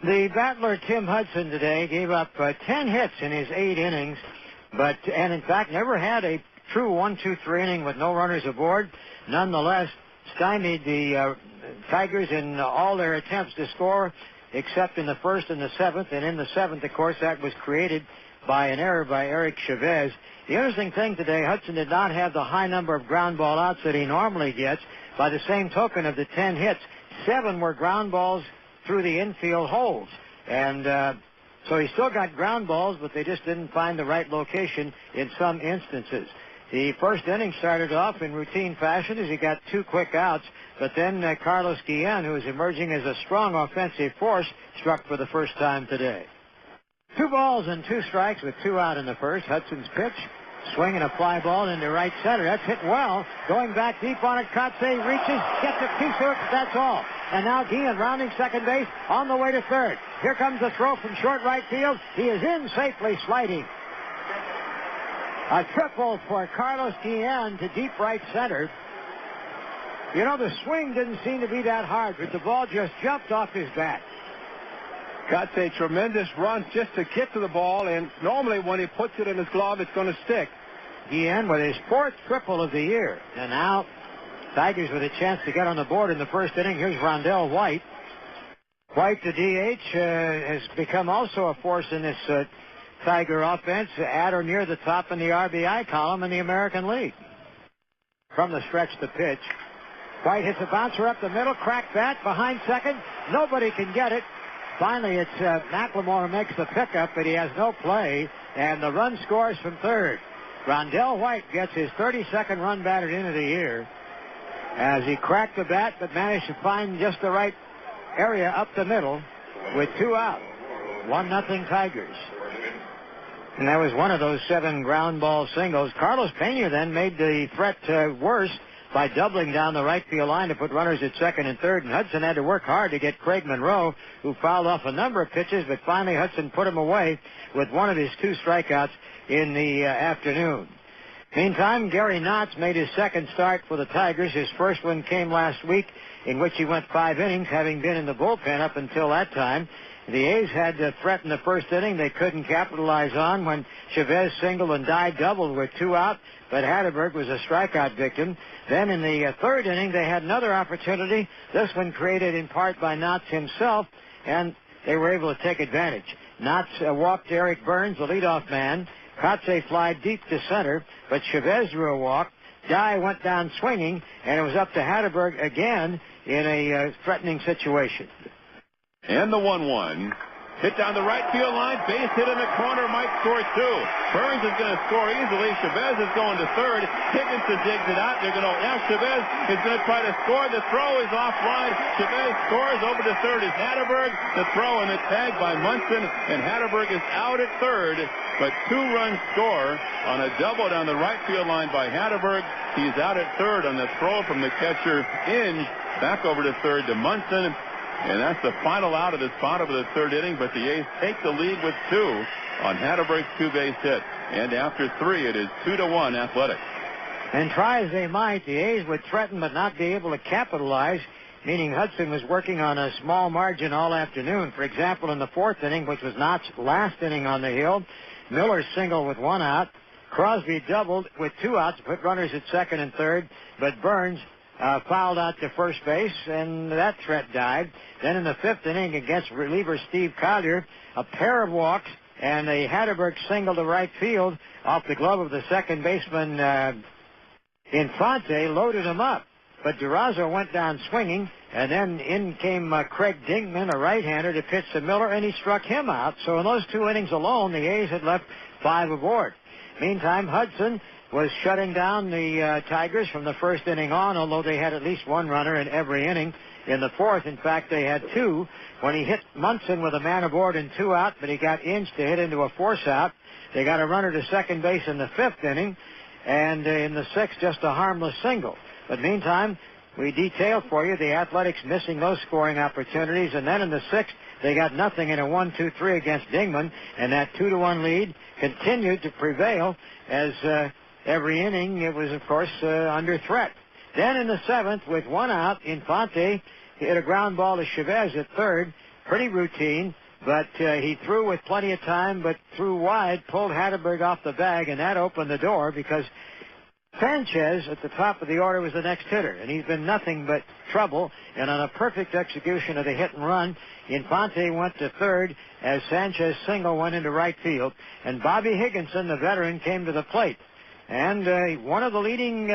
The battler Tim Hudson today gave up 10 hits in his 8 innings, and in fact never had a true 1-2-3 inning with no runners aboard. Nonetheless, stymied the Tigers in all their attempts to score, except in the first and the seventh. And in the seventh, of course, that was created by an error by Eric Chavez. The interesting thing today, Hudson did not have the high number of ground ball outs that he normally gets. By the same token, of the 10 hits, 7 were ground balls through the infield holes. And so he still got ground balls, but they just didn't find the right location in some instances. The first inning started off in routine fashion as he got 2 quick outs, but then Carlos Guillen, who is emerging as a strong offensive force, struck for the first time today. 2 balls and 2 strikes with 2 out in the first. Hudson's pitch, swinging a fly ball into right center. That's hit well. Going back deep on it, Kotze reaches, gets it 2 hooks, that's all. And now Guillen rounding second base on the way to third. Here comes the throw from short right field. He is in safely, sliding. A triple for Carlos Guillen to deep right center. You know, the swing didn't seem to be that hard, but the ball just jumped off his bat. Got a tremendous run just to get to the ball, and normally when he puts it in his glove, it's going to stick. Guillen with his 4th triple of the year. And now, Tigers with a chance to get on the board in the first inning. Here's Rondell White. White, the DH, has become also a force in this Tiger offense, at or near the top in the RBI column in the American League. From the stretch, the pitch. White hits a bouncer up the middle, cracked bat behind second. Nobody can get it. Finally, it's McLemore who makes the pickup, but he has no play, and the run scores from third. Rondell White gets his 32nd run batted into the year as he cracked the bat, but managed to find just the right area up the middle with 2 out. 1-0 Tigers. And that was one of those 7 ground ball singles. Carlos Pena then made the threat worse by doubling down the right field line to put runners at second and third. And Hudson had to work hard to get Craig Monroe, who fouled off a number of pitches, but finally Hudson put him away with one of his 2 strikeouts in the afternoon. Meantime, Gary Knotts made his second start for the Tigers. His first one came last week, in which he went 5 innings, having been in the bullpen up until that time. The A's had to threaten the first inning. They couldn't capitalize on when Chavez singled and Dye doubled with 2 out, but Hatterberg was a strikeout victim. Then in the third inning, they had another opportunity, this one created in part by Knotts himself, and they were able to take advantage. Knotts walked Eric Burns, the leadoff man. Kotze flied deep to center, but Chavez drew a walk. Dye went down swinging, and it was up to Hatterberg again in a threatening situation. And the 1-1. Hit down the right field line. Base hit in the corner. Might score 2. Burns is going to score easily. Chavez is going to third. Higginson digs it out. Now Chavez is going to try to score. The throw is offline. Chavez scores. Over to third is Hatterberg. The throw and the tag by Munson. And Hatterberg is out at third. But 2-run score on a double down the right field line by Hatterberg. He's out at third on the throw from the catcher Inge. Back over to third to Munson. And that's the final out of this bottom of the third inning, but the A's take the lead with 2 on Hatterberg's 2-base hit. And after 3, it is 2-1 Athletics. And try as they might, the A's would threaten but not be able to capitalize, meaning Hudson was working on a small margin all afternoon. For example, in the 4th inning, which was Knott's last inning on the hill, Miller singled with 1 out. Crosby doubled with 2 outs to put runners at second and third, but Burns fouled out to first base, and that threat died. Then in the 5th inning against reliever Steve Collier, a pair of walks and a Hatterberg single to right field off the glove of the second baseman Infante loaded him up. But Durazo went down swinging, and then in came Craig Dingman, a right-hander, to pitch to Miller, and he struck him out. So in those 2 innings alone, the A's had left 5 aboard. Meantime, Hudson was shutting down the Tigers from the first inning on, although they had at least 1 runner in every inning. In the 4th, in fact, they had 2 when he hit Munson with a man aboard and 2 out, but he got Inge to hit into a force out. They got a runner to second base in the 5th inning, and in the 6th, just a harmless single. But meantime, we detailed for you the Athletics missing those scoring opportunities, and then in the 6th, they got nothing in a 1-2-3 against Dingman, and that 2-1 lead continued to prevail as every inning, it was, of course, under threat. Then in the 7th, with 1 out, Infante hit a ground ball to Chavez at third. pretty routine, but he threw with plenty of time, but threw wide, pulled Hatterberg off the bag, and that opened the door because Sanchez at the top of the order was the next hitter, and he's been nothing but trouble. And on a perfect execution of the hit and run, Infante went to third as Sanchez single went into right field, and Bobby Higginson, the veteran, came to the plate. And one of the leading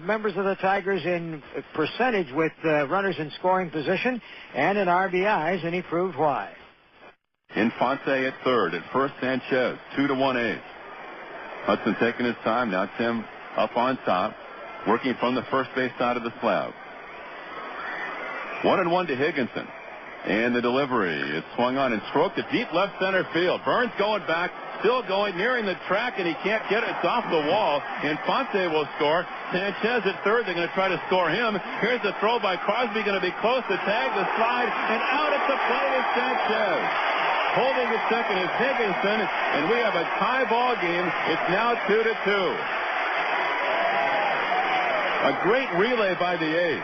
members of the Tigers in percentage with runners in scoring position and in RBIs, and he proved why. Infante at third. At first, Sanchez, 2-1 A's. Hudson taking his time. Now Tim up on top, working from the first base side of the slab. 1-1 to Higginson. And the delivery is swung on and stroked to deep left center field. Burns going back, still going, nearing the track, and he can't get it. It's off the wall. Infante will score. Sanchez at third. They're going to try to score him. Here's the throw by Crosby, going to be close to tag the slide, and out at the plate is Sanchez. Holding at second is Higginson, and we have a tie ball game. It's now 2-2. A great relay by the A's.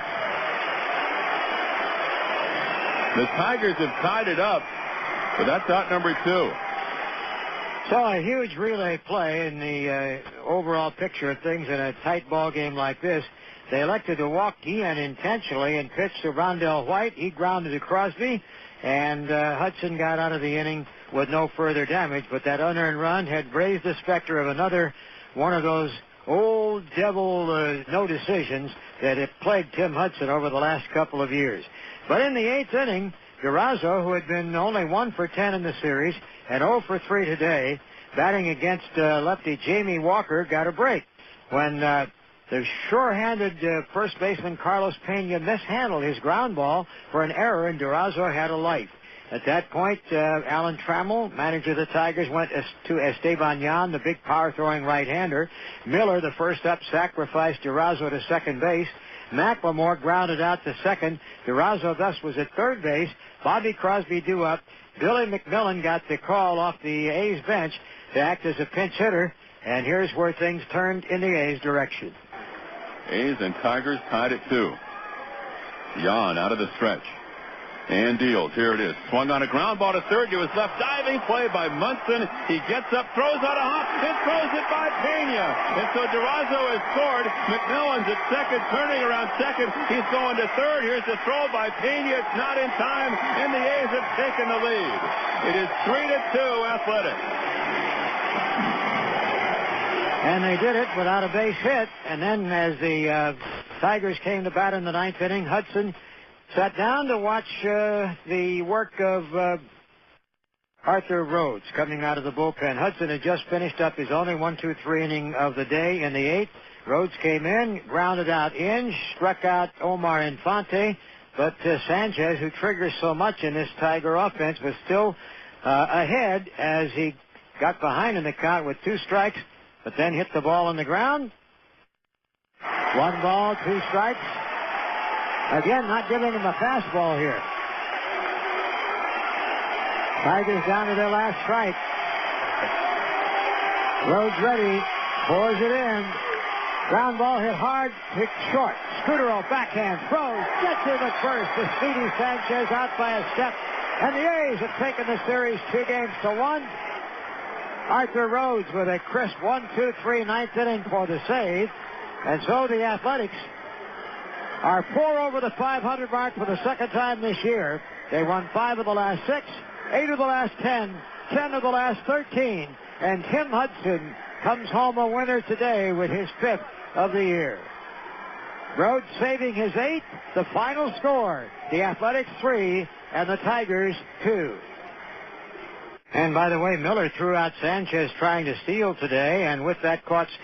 The Tigers have tied it up, but that's out number 2. So a huge relay play in the overall picture of things in a tight ball game like this. They elected to walk Ian intentionally and pitched to Rondell White. He grounded to Crosby, and Hudson got out of the inning with no further damage. But that unearned run had raised the specter of another one of those old devil no decisions that have plagued Tim Hudson over the last couple of years. But in the 8th inning, Durazo, who had been only 1 for 10 in the series and 0 for 3 today, batting against lefty Jamie Walker, got a break when the sure-handed first baseman Carlos Pena mishandled his ground ball for an error, and Durazo had a life. At that point, Alan Trammell, manager of the Tigers, went to Esteban Yan, the big power-throwing right-hander. Miller, the first up, sacrificed Durazo to second base. McLemore grounded out to second. Durazo thus was at third base. Bobby Crosby due up. Billy McMillan got the call off the A's bench to act as a pinch hitter. And here's where things turned in the A's direction. A's and Tigers tied at 2. Yan out of the stretch. And deals. Here it is. Swung on a ground ball to third. To his left. Diving play by Munson. He gets up, throws out a hop, and throws it by Pena. And so Durazo has scored. McMillan's at second, turning around second. He's going to third. Here's the throw by Pena. It's not in time, and the A's have taken the lead. It is 3-2 Athletics. And they did it without a base hit. And then as the Tigers came to bat in the 9th inning, Hudson sat down to watch the work of Arthur Rhodes coming out of the bullpen. Hudson had just finished up his only 1-2-3 inning of the day in the 8th. Rhodes came in, grounded out Inge, struck out Omar Infante, but Sanchez, who triggers so much in this Tiger offense, was still ahead as he got behind in the count with 2 strikes, but then hit the ball on the ground. 1 ball, 2 strikes. Again, not giving him a fastball here. Tigers down to their last strike. Rhodes ready. Pours it in. Ground ball hit hard. Hit short. Scudero backhand. Throws. Gets him at first. The speedy Sanchez out by a step. And the A's have taken the series 2-1. Arthur Rhodes with a crisp 1-2-3 9th inning for the save. And so the Athletics are 4 over the 500 mark for the second time this year. They won 5 of the last 6, 8 of the last 10, 10 of the last 13, and Tim Hudson comes home a winner today with his 5th of the year. Rhodes saving his 8th, the final score, the Athletics 3 and the Tigers 2. And by the way, Miller threw out Sanchez trying to steal today, and with that caught steal.